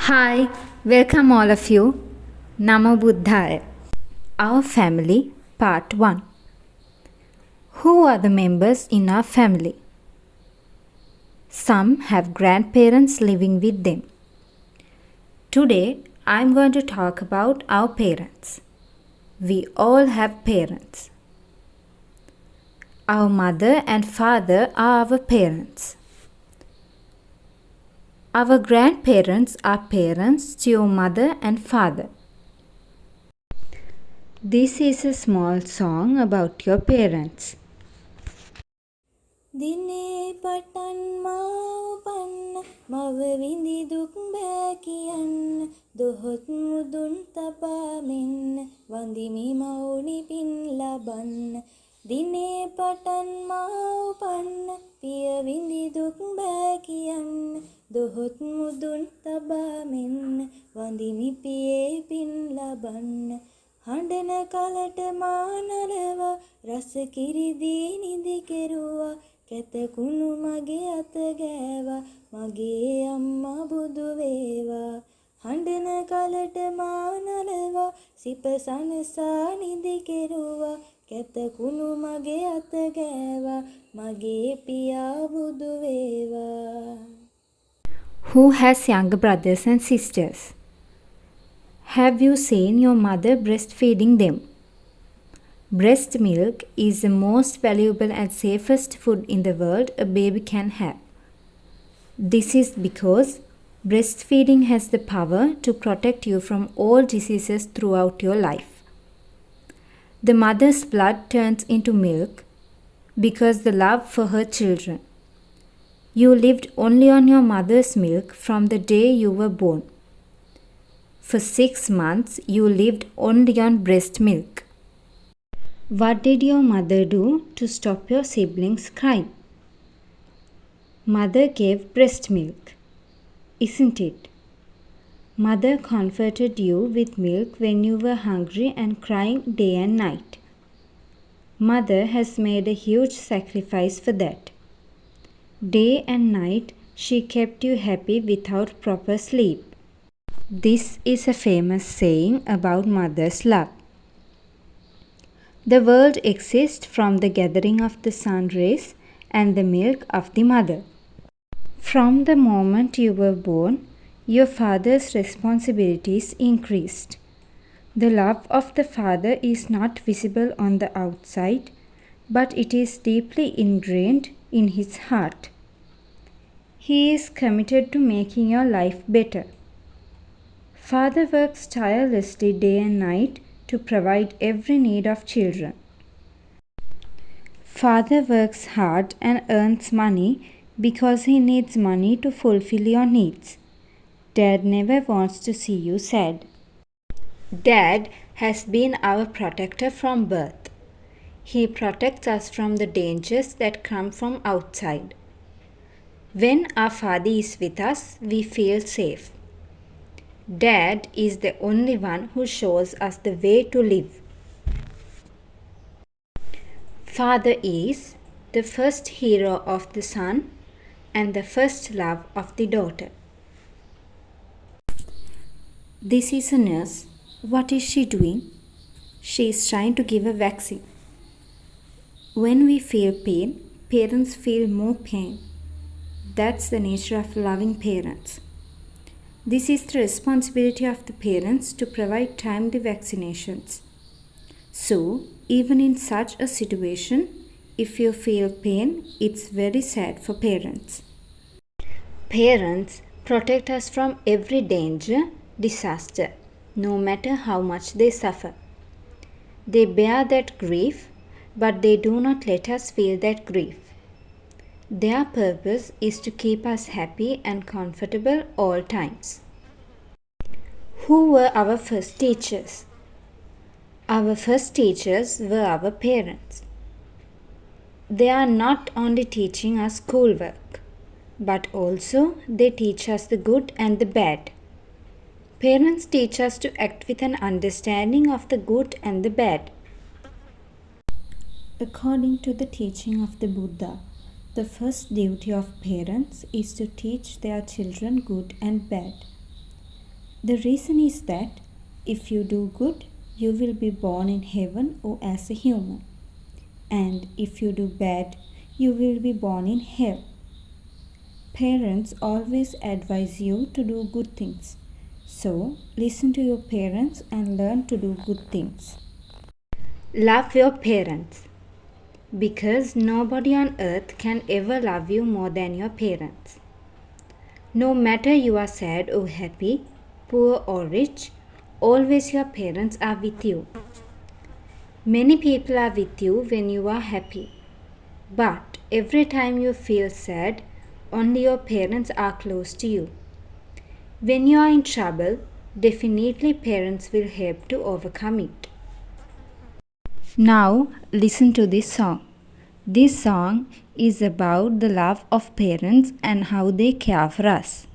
Hi, welcome all of you. Namo Buddhaya. Our family, part 1. Who are the members in our family? Some have grandparents living with them. Today, I am going to talk about our parents. We all have parents. Our mother and father are our parents. Our grandparents are parents to your mother and father. This is a small song about your parents. දිනේ පටන් මවපන්න මව විඳි දුක් බෑ කියන්න දොහොත් මුදුන් තබා මෙන්න වඳිමි මවුනි පින් ලබන්න දිනේ පටන් මවපන්න පිය විඳි දුක් බෑ කියන්න දොහොත් මුදුන් තබා මෙන්න වඳිමි පියේ පින් ලබන්න හඬන කලට මානරවා රස කිරිදී නිදි කෙරුවා කැතකුණු මගේ අත ගෑවා මගේ අම්මා බුදු වේවා හඬන කලට මානරවා සිප සනසා නිදි කෙරුවා කැතකුණු මගේ අත ගෑවා මගේ පියා බුදු වේවා. Who has younger brothers and sisters? Have you seen your mother breastfeeding them? Breast milk is the most valuable and safest food in the world a baby can have. This is because breastfeeding has the power to protect you from all diseases throughout your life. The mother's blood turns into milk because the love for her children. You lived only on your mother's milk from the day you were born. For 6 months, you lived only on breast milk. What did your mother do to stop your siblings crying? Mother gave breast milk, isn't it? Mother comforted you with milk when you were hungry and crying day and night. Mother has made a huge sacrifice for that. Day and night, she kept you happy without proper sleep. This is a famous saying about mother's love. The world exists from the gathering of the sun rays and the milk of the mother. From the moment you were born, your father's responsibilities increased. The love of the father is not visible on the outside, but it is deeply ingrained in his heart. He is committed to making your life better. Father works tirelessly day and night to provide every need of children. Father works hard and earns money because he needs money to fulfill your needs. Dad never wants to see you sad. Dad has been our protector from birth. He protects us from the dangers that come from outside. When our father is with us, we feel safe. Dad is the only one who shows us the way to live. Father is the first hero of the son and the first love of the daughter. This is a nurse. What is she doing? She is trying to give a vaccine. When we feel pain, parents feel more pain. That's the nature of loving parents. This is the responsibility of the parents to provide timely vaccinations. So, even in such a situation, if you feel pain, it's very sad for parents. Parents protect us from every danger, disaster, no matter how much they suffer. They bear that grief, but they do not let us feel that grief. Their purpose is to keep us happy and comfortable all times. Who were our first teachers? Our first teachers were our parents. They are not only teaching us schoolwork, but also they teach us the good and the bad. Parents teach us to act with an understanding of the good and the bad. According to the teaching of the Buddha, the first duty of parents is to teach their children good and bad. The reason is that if you do good, you will be born in heaven or as a human. And if you do bad, you will be born in hell. Parents always advise you to do good things. So, listen to your parents and learn to do good things. Love your parents. Because nobody on earth can ever love you more than your parents. No matter you are sad or happy, poor or rich, always your parents are with you. Many people are with you when you are happy. But every time you feel sad, only your parents are close to you. When you are in trouble, definitely parents will help to overcome it. Now listen to this song. This song is about the love of parents and how they care for us.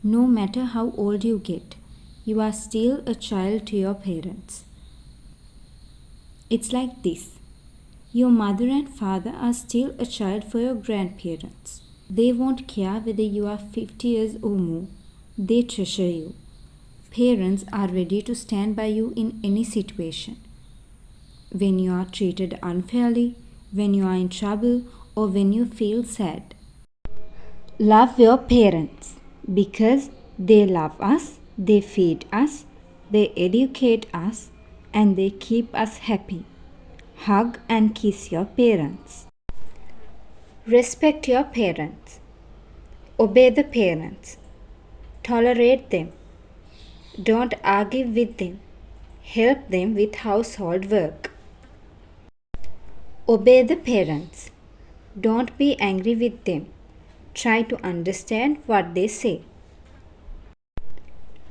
No matter how old you get, you are still a child to your parents. It's like this. Your mother and father are still a child for your grandparents. They won't care whether you are 50 years or more. They treasure you. Parents are ready to stand by you in any situation. When you are treated unfairly, when you are in trouble, or when you feel sad. Love your parents because they love us They feed us, they educate us, and they keep us happy. Hug and kiss your parents. Respect your parents. Obey the parents. Tolerate them. Don't argue with them. Help them with household work. Obey the parents. Don't be angry with them. Try to understand what they say.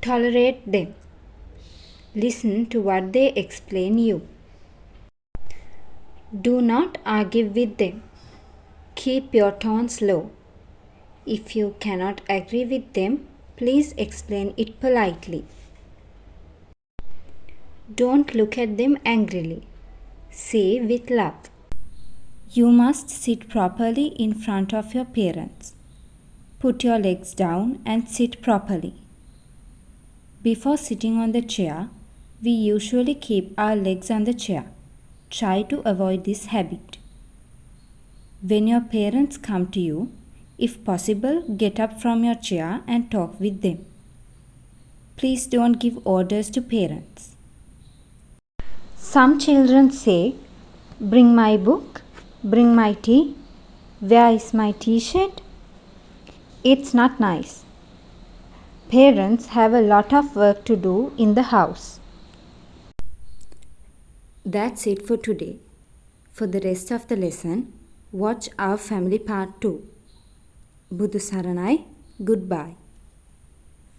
Tolerate them. Listen to what they explain you. Do not argue with them. Keep your tones low. If you cannot agree with them, please explain it politely. Don't look at them angrily. Say with love. You must sit properly in front of your parents. Put your legs down and sit properly. Before sitting on the chair, we usually keep our legs on the chair. Try to avoid this habit. When your parents come to you, if possible, get up from your chair and talk with them. Please don't give orders to parents. Some children say, "Bring my book, bring my tea, where is my t-shirt?" It's not nice. Parents have a lot of work to do in the house. That's it for today. For the rest of the lesson, watch our family part 2. Budu Saranai, goodbye.